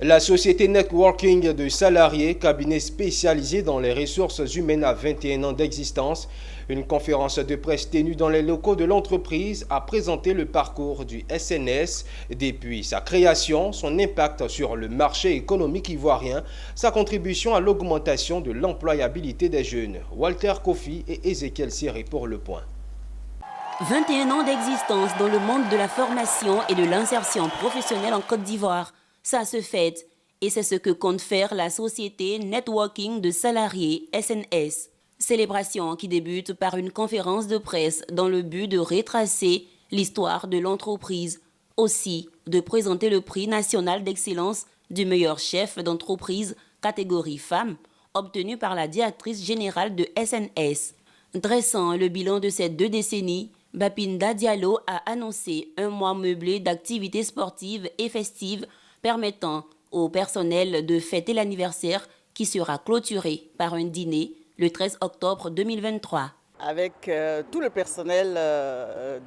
La société Networking de salariés, cabinet spécialisé dans les ressources humaines à 21 ans d'existence, une conférence de presse tenue dans les locaux de l'entreprise a présenté le parcours du SNS depuis sa création, son impact sur le marché économique ivoirien, sa contribution à l'augmentation de l'employabilité des jeunes. Walter Kofi et Ezekiel Siré pour le point. 21 ans d'existence dans le monde de la formation et de l'insertion professionnelle en Côte d'Ivoire. Ça se fête et c'est ce que compte faire la société Networking de salariés SNS. Célébration qui débute par une conférence de presse dans le but de retracer l'histoire de l'entreprise. Aussi, de présenter le prix national d'excellence du meilleur chef d'entreprise catégorie femmes obtenu par la directrice générale de SNS. Dressant le bilan de ces 2 décennies, Bapinda Diallo a annoncé un mois meublé d'activités sportives et festives permettant au personnel de fêter l'anniversaire qui sera clôturé par un dîner le 13 octobre 2023. Avec tout le personnel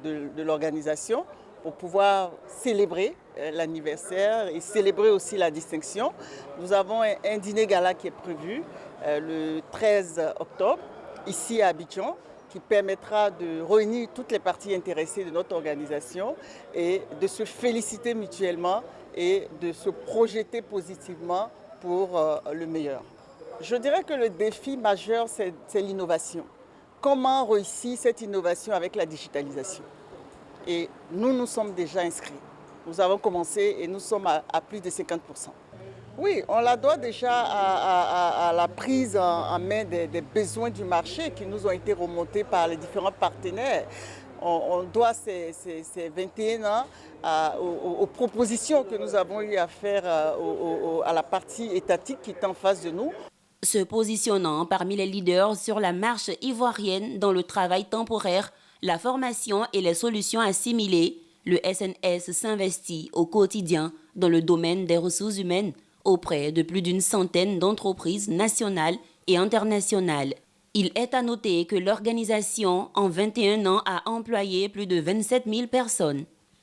de l'organisation pour pouvoir célébrer l'anniversaire et célébrer aussi la distinction. Nous avons un dîner gala qui est prévu le 13 octobre ici à Abidjan, qui permettra de réunir toutes les parties intéressées de notre organisation et de se féliciter mutuellement et de se projeter positivement pour le meilleur. Je dirais que le défi majeur, c'est l'innovation. Comment réussir cette innovation avec la digitalisation? Et nous sommes déjà inscrits. Nous avons commencé et nous sommes à plus de 50%. Oui, on la doit déjà à la prise en main des besoins du marché qui nous ont été remontés par les différents partenaires. On doit ces 21 ans aux propositions que nous avons eu à faire à la partie étatique qui est en face de nous. Se positionnant parmi les leaders sur la marche ivoirienne dans le travail temporaire, la formation et les solutions assimilées, le SNS s'investit au quotidien dans le domaine des ressources humaines auprès de plus d'une centaine d'entreprises nationales et internationales. Il est à noter que l'organisation, en 21 ans, a employé plus de 27 000 personnes.